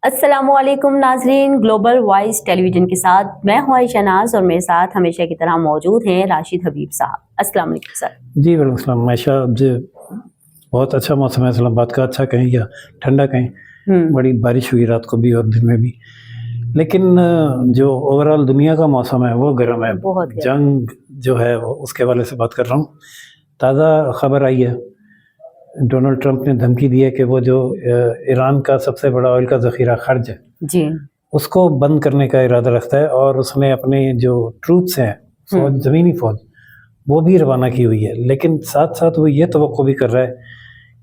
السلام علیکم ناظرین، گلوبل وائس ٹیلی ویژن کے ساتھ میں ہوں عائشہ ناز اور میرے ساتھ ہمیشہ کی طرح موجود ہیں راشد حبیب صاحب۔ السلام علیکم سر۔ جی وعلیکم السلام عائشہ جی، بہت اچھا موسم ہے اسلام آباد کا، اچھا کہیں یا ٹھنڈا کہیں، بڑی بارش ہوئی رات کو بھی اور دن میں بھی، لیکن جو اوورال دنیا کا موسم ہے وہ گرم ہے، بہت جنگ جو ہے اس کے حوالے سے بات کر رہا ہوں۔ تازہ خبر آئی ہے، ڈونلڈ ٹرمپ نے دھمکی دی ہے کہ وہ جو ایران کا سب سے بڑا آئل کا ذخیرہ خرج ہے جی اس کو بند کرنے کا ارادہ رکھتا ہے، اور اس نے اپنے جو ٹروپس ہیں فوج، زمینی فوج، وہ بھی روانہ کی ہوئی ہے، لیکن ساتھ ساتھ وہ یہ توقع بھی کر رہا ہے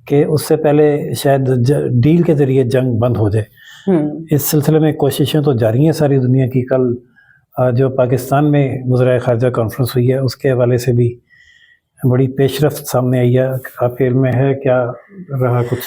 کہ اس سے پہلے شاید ڈیل کے ذریعے جنگ بند ہو جائے۔ اس سلسلے میں کوششیں تو جاری ہیں ساری دنیا کی۔ کل جو پاکستان میں وزرائے خارجہ کانفرنس ہوئی ہے اس کے حوالے سے بھی بڑی پیش رفت سامنے آئی ہے، آپ کے علم میں ہے کیا رہا کچھ؟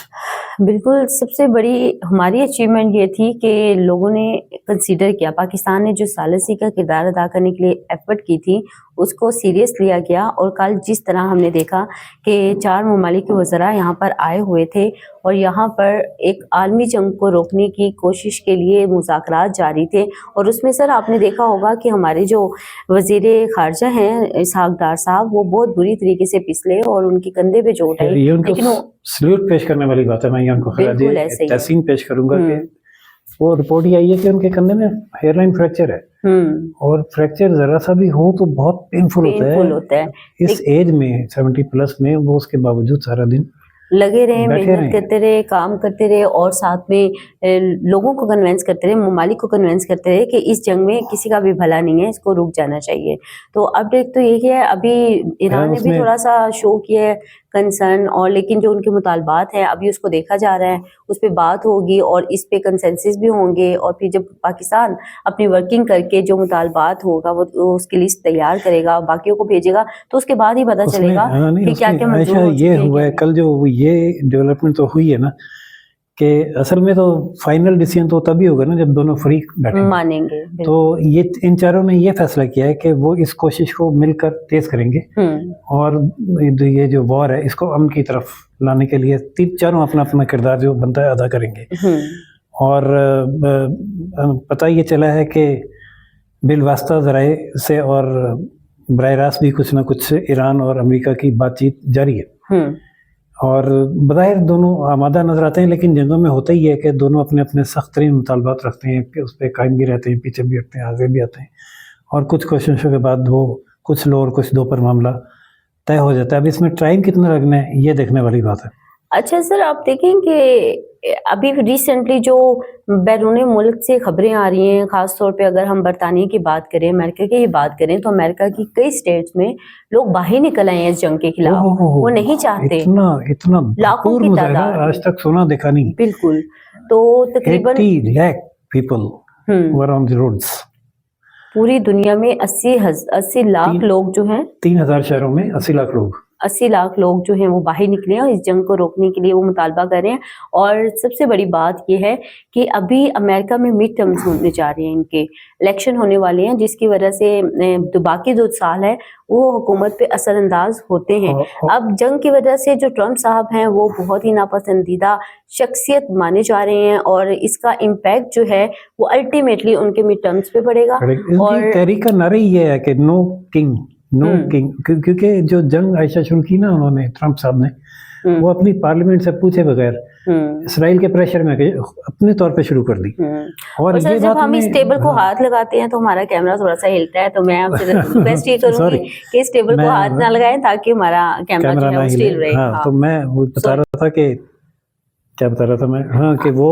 بالکل، سب سے بڑی ہماری اچیومنٹ یہ تھی کہ لوگوں نے کنسیڈر کیا، پاکستان نے جو ثالثی کا کردار ادا کرنے کے لیے ایفرٹ کی تھی اس کو سیریس لیا گیا، اور کل جس طرح ہم نے دیکھا کہ 4 ممالک کے وزراء یہاں پر آئے ہوئے تھے اور یہاں پر ایک عالمی جنگ کو روکنے کی کوشش کے لیے مذاکرات جاری تھے، اور اس میں سر آپ نے دیکھا ہوگا کہ ہمارے جو وزیر خارجہ ہیں اسحاق ڈار صاحب، وہ بہت بری طریقے سے پسلے اور ان کے کندھے پہ چوٹ آئی، لیکن وہ سلیوٹ پیش کرنے والی بات ہے، میں ان کو خراج تحسین پیش کروں گا کہ وہ رپورٹ یہ آئی ہے کہ ان کے کندھے میں ہیئر لائن فریکچر ہے، اور فریکچر ذرا سا بھی ہو تو بہت پینفل ہوتا ہے۔ اس ایج میں 70+ میں وہ اس کے باوجود سارا دن لگے رہے، محنت کرتے رہے، کام کرتے رہے، اور ساتھ میں لوگوں کو کنونس کرتے رہے، ممالک کو کنونس کرتے رہے کہ اس جنگ میں کسی کا بھی بھلا نہیں ہے، اس کو رک جانا چاہیے۔ تو اب ایک تو یہ ہے، ابھی ایران نے بھی تھوڑا سا شو کیا ہے کنسرن، اور لیکن جو ان کے مطالبات ہیں ابھی اس کو دیکھا جا رہا ہے، اس پہ بات ہوگی اور اس پہ کنسنسس بھی ہوں گے، اور پھر جب پاکستان اپنی ورکنگ کر کے جو مطالبات ہوگا وہ اس کی لسٹ تیار کرے گا، باقیوں کو بھیجے گا، تو اس کے بعد ہی پتہ چلے گا کہ کیا کیا منظور ہو چکے ہیں۔ یہ ہوا ہے کل جو یہ ڈیولپمنٹ تو ہوئی ہے نا، کہ اصل میں تو فائنل ڈیسیژن تو تبھی ہوگا نا جب دونوں فریق بیٹھیں مانیں گے۔ تو یہ ان چاروں نے یہ فیصلہ کیا ہے کہ وہ اس کوشش کو مل کر تیز کریں گے، اور یہ جو وار ہے اس کو امن کی طرف لانے کے لیے چاروں اپنا اپنا کردار جو بنتا ہے ادا کریں گے۔ اور پتہ یہ چلا ہے کہ بالواسطہ ذرائع سے اور براہ راست بھی کچھ نہ کچھ ایران اور امریکہ کی بات چیت جاری ہے، اور بظاہر دونوں آمادہ نظر آتے ہیں، لیکن جنگوں میں ہوتا ہی ہے کہ دونوں اپنے اپنے سخت ترین مطالبات رکھتے ہیں کہ اس پہ قائم بھی رہتے ہیں، پیچھے بھی ہٹتے ہیں، آگے بھی آتے ہیں، اور کچھ کوششوں کے بعد وہ کچھ لو اور کچھ دو پر معاملہ طے ہو جاتا ہے۔ اب اس میں ٹائم کتنا لگنا ہے یہ دیکھنے والی بات ہے۔ اچھا سر، آپ دیکھیں کہ ابھی ریسنٹلی جو بیرون ملک سے خبریں آ رہی ہیں، خاص طور پہ اگر ہم برطانیہ کی بات کریں، امریکہ کی بات کریں، تو امریکہ کی کئی اسٹیٹس میں لوگ باہر نکل آئے ہیں اس جنگ کے خلاف، وہ نہیں چاہتے، اتنا لاکھوں کی تعداد، آج تک سنا دیکھا نہیں۔ بالکل، تو تقریباً 80 lakh people were on the roads۔ پوری دنیا میں 80 لاکھ لوگ جو ہیں، 3000 شہروں میں 80 لاکھ لوگ، 80 لاکھ لوگ جو ہیں وہ باہر نکلے ہیں اور اس جنگ کو روکنے کے لیے وہ مطالبہ کر رہے ہیں۔ اور سب سے بڑی بات یہ ہے کہ ابھی امریکہ میں مڈ ٹرمز ہونے جا رہے ہیں، ان کے الیکشن ہونے والے ہیں، جس کی وجہ سے باقی 2 سال ہے وہ حکومت پہ اثر انداز ہوتے ہیں۔ اب جنگ کی وجہ سے جو ٹرمپ صاحب ہیں وہ بہت ہی ناپسندیدہ شخصیت مانے جا رہے ہیں، اور اس کا امپیکٹ جو ہے وہ الٹیمیٹلی ان کے مڈ ٹرمز پہ پڑے گا۔ اور تحریک کا نعرہ یہ ہے کہ نو کنگ، نو کنگ، کیونکہ جو جنگ عائشہ شروع کی نا انہوں نے، ٹرمپ صاحب نے، وہ اپنی پارلیمنٹ سے پوچھے بغیر اسرائیل کے پریشر میں اپنے طور پہ شروع کر دی۔ اور جب ہم اس ٹیبل کو ہاتھ لگاتے ہیں تو ہمارا کیمرہ تھوڑا سا ہلتا ہے، تو میں آپ سے ریکویسٹ یہ کروں گی کہ اس ٹیبل کو ہاتھ نہ لگائیں تاکہ ہمارا کیمرہ جو ہے وہ اسٹیل رہے۔ ہاں، تو میں وہ بتا رہا تھا کہ کیا بتا رہا تھا میں، ہاں، کہ وہ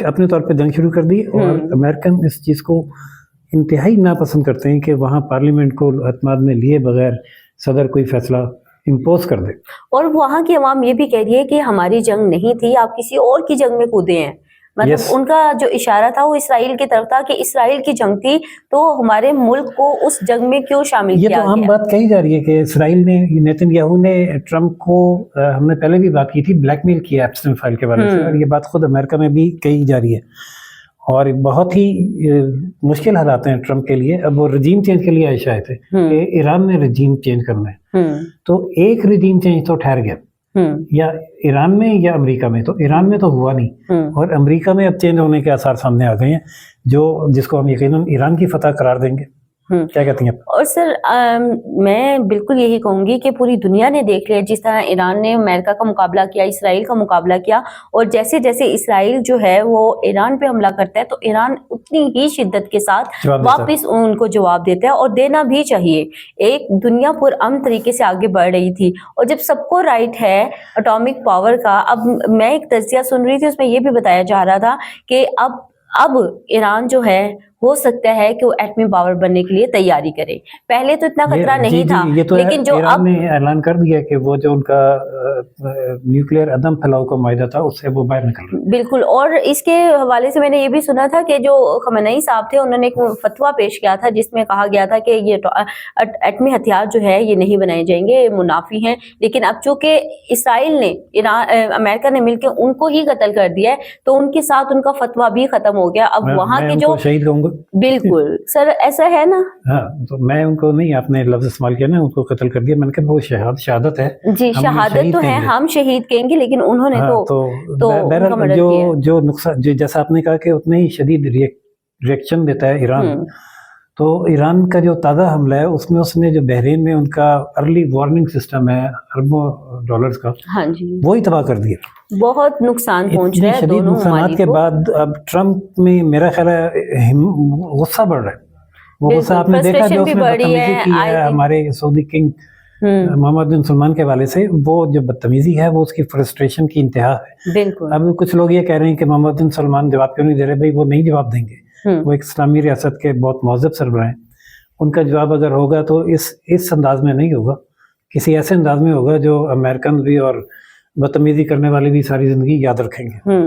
اپنے طور پہ جنگ شروع کر دی، اور امریکن اس چیز کو انتہائی ناپسند کرتے ہیں کہ وہاں پارلیمنٹ کو اعتماد میں لیے بغیر صدر کوئی فیصلہ امپوز کر دے، اور وہاں کی عوام یہ بھی کہہ رہی ہے کہ ہماری جنگ نہیں تھی، آپ کسی اور کی جنگ میں کودے ہیں۔ مطلب ان کا جو اشارہ تھا وہ اسرائیل کی طرف تھا کہ اسرائیل کی جنگ تھی تو ہمارے ملک کو اس جنگ میں کیوں شامل کیا گیا؟ یہ تو عام بات کہی جا رہی ہے کہ اسرائیل نے، نیتن یاہو نے ٹرمپ کو، ہم نے پہلے بھی بات کی تھی، بلیک میل کیا ایپسٹین فائل کے بارے سے، اور یہ بات خود امریکہ میں بھی کہی جا رہی ہے، اور بہت ہی مشکل حالات ہیں ٹرمپ کے لیے۔ اب وہ رجیم چینج کے لیے عائشہ آئے تھے کہ ایران نے رجیم چینج کرنا ہے، تو ایک رجیم چینج تو ٹھہر گیا، या ईरान में या अमेरिका में, तो ईरान में तो हुआ नहीं और अमेरिका में अब चेंज होने के आसार सामने आ गए हैं, जिसको हम यकीनन ईरान की फतह करार देंगे। क्या कहती हैं? और सर मैं बिल्कुल यही कहूंगी कि पूरी दुनिया ने देख लिया जिस तरह ईरान ने अमेरिका का मुकाबला किया, इसराइल का मुकाबला किया, और जैसे जैसे इसराइल जो है वो ईरान पे हमला करता है तो ईरान उतनी ही शिद्दत के साथ वापस उनको जवाब देता है, और देना भी चाहिए। एक दुनिया पुरअमन तरीके से आगे बढ़ रही थी, और जब सबको राइट है एटॉमिक पावर का, अब मैं एक तज्जिया सुन रही थी उसमें ये भी बताया जा रहा था कि अब ईरान जो है हो सकता है कि वो एटमी पावर बनने के लिए तैयारी करे। पहले तो इतना खतरा नहीं था, ये तो लेकिन जो ईरान अब ने ऐलान कर दिया कि वो जो उनका न्यूक्लियर अदम फैलाव का मायदा था उससे वो बाहर निकल रहे। बिल्कुल, और इसके हवाले से मैंने ये भी सुना था कि जो खamenei साहब थे उन्होंने एक फतवा पेश किया था जिसमें कहा गया था कि ये एटमी हथियार जो है ये नहीं बनाए जाएंगे, मुनाफी हैं। लेकिन अब चूंकि इसराइल ने अमेरिका ने मिलकर उनको ही कत्ल कर दिया है तो उनके साथ उनका फतवा भी खत्म हो गया। अब वहाँ के जो शहीद कहूंगा। बिल्कुल सर, ऐसा है ना। हाँ, तो मैं उनको नहीं, आपने लफ्ज इस्तेमाल किया ना, उनको कत्ल कर दिया, मैंने कहा वो शहादत है जी, शहादत तो है, हम शहीद कहेंगे, लेकिन उन्होंने हाँ, तो जो नुकसान, जैसा आपने कहा कि उतने ही शदीद रिएक्शन देता है ईरान, तो ईरान का जो ताज़ा हमला है उसमें उसने जो बहरीन में उनका अर्ली वार्निंग सिस्टम है अरबों डॉलर्स का, हाँ जी, वो ही तबाह कर दिया। बहुत नुकसान पहुंच रहा है शदीद नुकसान के बाद अब ट्रम्प में मेरा ख्याल है गुस्सा बढ़ रहा है। वो गुस्सा आपने देखा जो उसने बदतमीजी की है हमारे सऊदी किंग मोहम्मद बिन सलमान के हवाले से, वो जो बदतमीजी है वो उसकी फ्रस्ट्रेशन की इंतहा है। बिल्कुल। अब कुछ लोग ये कह रहे हैं कि मोहम्मद बिन सलमान जवाब क्यों नहीं दे रहे। भाई वो नहीं जवाब देंगे, वो एक इस्लामी रियासत के बहुत महज़ब सरबराह हैं, उनका जवाब अगर होगा तो इस अंदाज में नहीं होगा, किसी ऐसे अंदाज में होगा जो अमेरिकन भी और बदतमीजी करने वाले भी सारी जिंदगी याद रखेंगे।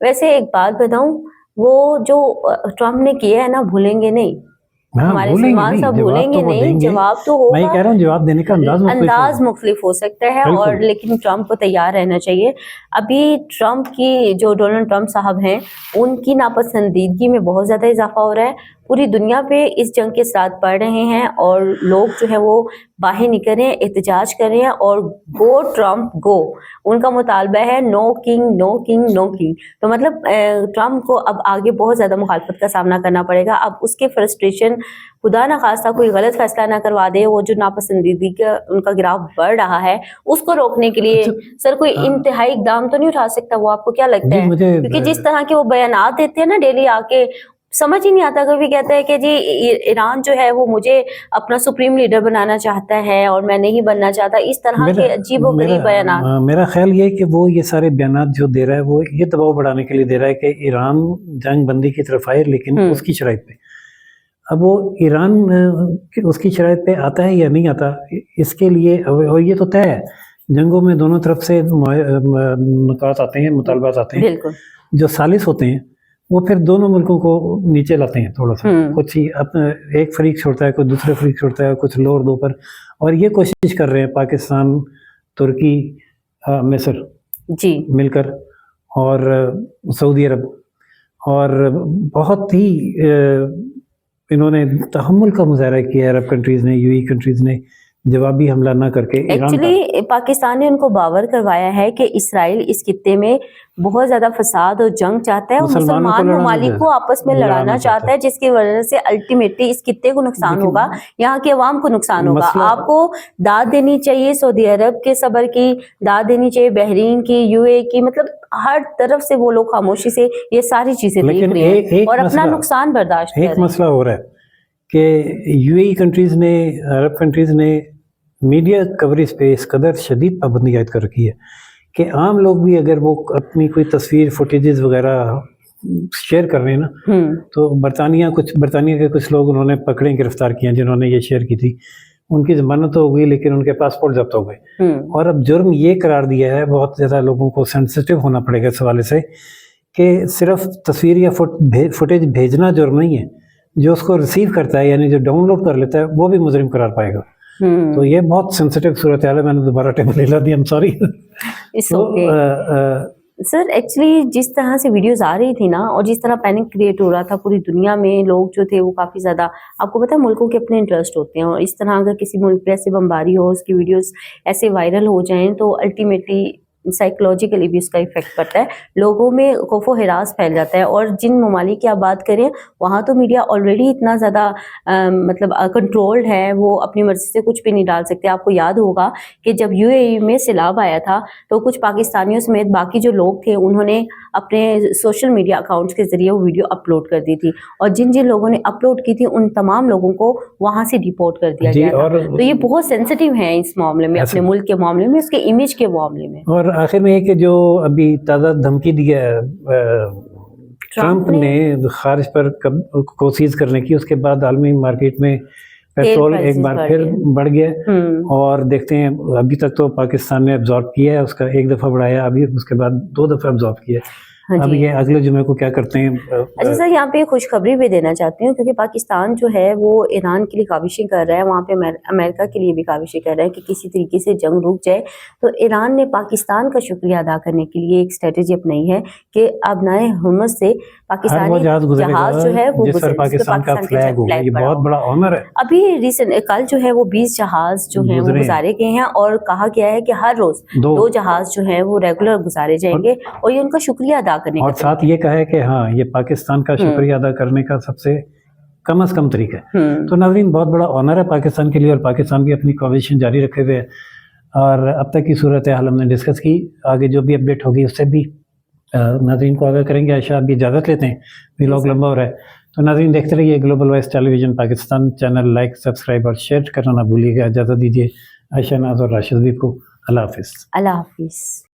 वैसे एक बात बताऊं, वो जो ट्रम्प ने किया है ना, भूलेंगे नहीं। हमारे सलमान साहब भूलेंगे नहीं, जवाब तो होगा। मैं कह रहा हूँ जवाब देने का अंदाज मुख्तलिफ हो सकता है, और लेकिन ट्रम्प को तैयार रहना चाहिए। अभी ट्रम्प की जो डोनाल्ड ट्रम्प साहब हैं उनकी नापसंदीदगी में बहुत ज़्यादा इजाफा हो रहा है। पूरी दुनिया पे इस जंग के साथ पड़ रहे हैं और लोग जो है वो बाहर निकल रहे हैं, एहतजाज कर रहे हैं, और गो ट्रम्प गो, उनका मुतालबा है no king no king no king. तो मतलब ट्रम्प को अब आगे बहुत ज़्यादा मुखालफत का सामना करना पड़ेगा। अब उसके फ्रस्ट्रेशन, खुदा ना खास्ता कोई गलत फैसला ना करवा दे, वो जो नापसंदीदगी का उनका गिराव बढ़ रहा है उसको रोकने के लिए सर कोई इंतहाई इकदाम तो नहीं उठा सकता? वो आपको क्या लगता है? क्योंकि जिस तरह के वो बयानात देते हैं ना डेली आके, समझ ही नहीं आता। कभी कहता है कि जी ईरान जो है वो मुझे अपना सुप्रीम लीडर बनाना चाहता है और मैं नहीं बनना चाहता, इस तरह के अजीबोगरीब बयानात। मेरा ख्याल ये है कि वो ये सारे बयानात जो दे रहा है वो ये दबाव बढ़ाने के लिए दे रहा है कि ईरान जंग बंदी की तरफ आए, लेकिन उसकी शराइत पे। अब वो ईरान उसकी शराइत पे आता है या नहीं आता, इसके लिए, और ये तो तय है, जंगों में दोनों तरफ से नुकात आते हैं, मुतालबात आते हैं, जो सालिस होते हैं वो फिर दोनों मुल्कों को नीचे लाते हैं थोड़ा सा। कुछ ही अपने एक फरीक छोड़ता है, कोई दूसरे फरीक छोड़ता है, कुछ लोअर दो पर, और ये कोशिश कर रहे हैं पाकिस्तान, तुर्की, मिस्र जी मिलकर, और सऊदी अरब, और बहुत ही इन्होंने तहम्मुल का मुजाहरा किया अरब कंट्रीज़ ने, यूएई कंट्रीज़ ने, जवाबी हमला ना करके। एक्चुअली पाकिस्तान ने उनको बावर करवाया है कि इसराइल इस खित्ते में बहुत ज्यादा फसाद और जंग चाहता है और मुसलमान ममालिक को आपस में लड़ाना चाहता है, जिसकी वजह से अल्टीमेटली इस खित्ते को नुकसान होगा, यहाँ के अवाम को नुकसान होगा। आपको दाद देनी चाहिए सऊदी अरब के सबर की, दाद देनी चाहिए बहरीन की, यूएई की, मतलब हर तरफ से वो लोग खामोशी से ये सारी चीजें देख रहे हैं और अपना नुकसान बर्दाश्त कर रहे हैं। एक मसला हो रहा है कि यूएई कंट्रीज ने, अरब कंट्रीज ने मीडिया कवरेज पे इस कदर शदीद पाबंदी आयद कर रखी है कि आम लोग भी अगर वो अपनी कोई तस्वीर, फुटेजेस वगैरह शेयर कर रहे हैं ना, तो बरतानिया के कुछ लोग उन्होंने पकड़े, गिरफ्तार किए जिन्होंने ये शेयर की थी, उनकी जमानत तो हो गई लेकिन उनके पासपोर्ट जब्त हो गए। और अब जुर्म ये करार दिया है, बहुत ज़्यादा लोगों को सेंसिटिव होना पड़ेगा इस हवाले से, कि सिर्फ तस्वीर या फुटेज भेजना जुर्म नहीं है, जो उसको रिसीव करता है यानी जो डाउनलोड कर लेता है वो भी मुजरिम करार पाएगा। तो ये बहुत सेंसिटिव सूरत हाल है। मैंने दोबारा टेबल हिला दी, I am sorry. Sir actually जिस तरह से वीडियोस आ रही थी ना, और जिस तरह पैनिक क्रिएट हो रहा था पूरी दुनिया में, लोग जो थे वो काफ़ी ज़्यादा, आपको पता है मुल्कों के अपने इंटरेस्ट होते हैं, और इस तरह अगर किसी मुल्क पे ऐसे बमबारी हो, उसकी वीडियोस ऐसे वायरल हो जाएं, तो अल्टीमेटली साइकोलॉजिकली भी उसका इफेक्ट पड़ता है, लोगों में खौफो हिरास फैल जाता है। और जिन ममालिक की आप बात करें, वहाँ तो मीडिया ऑलरेडी इतना ज़्यादा मतलब कंट्रोल्ड है, वो अपनी मर्जी से कुछ भी नहीं डाल सकते। आपको याद होगा कि जब यूएई में सैलाब आया था, तो कुछ पाकिस्तानियों समेत बाकी जो लोग थे, उन्होंने अपने सोशल मीडिया अकाउंट्स के ज़रिए वो वीडियो अपलोड कर दी थी, और जिन जिन लोगों ने अपलोड की थी उन तमाम लोगों को वहाँ से डिपोर्ट कर दिया गया था। तो ये बहुत सेंसिटिव है इस मामले में, अपने मुल्क के मामले में, उसके इमेज के मामले में। और आखिर में ये कि जो अभी ताज़ा धमकी दिया ट्रंप ने खारिज पर कोशिश करने की, उसके बाद आलमी मार्केट में पेट्रोल एक बार फिर बढ़ गया, और देखते हैं अभी तक तो पाकिस्तान ने एब्जॉर्ब किया है, उसका एक दफ़ा बढ़ाया, अभी उसके बाद 2 दफ़ा एब्जॉर्ब किया। हाँ अब ये अगले जुमे को क्या करते हैं। अच्छा सर, यहाँ पे खुशखबरी भी देना चाहती हूँ, क्योंकि पाकिस्तान जो है वो ईरान के लिए काविशें कर रहा है, वहाँ पे अमेरिका के लिए भी काविशें कर रहा है कि किसी तरीके से जंग रुक जाए। तो ईरान ने पाकिस्तान का शुक्रिया अदा करने के लिए एक स्ट्रेटेजी अपनाई है कि अब नए हुर्मुज़ से पाकिस्तानी जहाज जो है वो पाकिस्तान का फ्लैग होगा, ये बहुत बड़ा ऑनर है। अभी रिसेंट कल जो है वो 20 जहाज जो है वो गुजारे गए हैं, और कहा गया है कि हर रोज 2 जहाज जो है वो रेगुलर गुजारे जाएंगे, और ये उनका शुक्रिया अदा करने और साथ ये कहा है कि हाँ, ये पाकिस्तान का शुक्रिया अदा करने का सबसे कम से कम तरीका है। तो नाज़रीन, बहुत बड़ा ऑनर है पाकिस्तान के लिए, और पाकिस्तान भी अपनी कोशिशें जारी रखे हुए है। और अब तक की सूरत हाल हमने डिस्कस की, आगे जो भी अपडेट होगी उससे भी नाज़रीन को आगाह करेंगे। आयशा, अभी इजाज़त लेते हैं, व्लॉग लंबा हो रहा है। तो नाज़रीन, देखते रहिए global voice television Pakistan channel, like, subscribe और शेयर करना ना भूलिएगा। इजाज़त दीजिए आयशा नाज और राशिद भी को। अल्लाह हाफिज़। अल्लाह हाफिज़।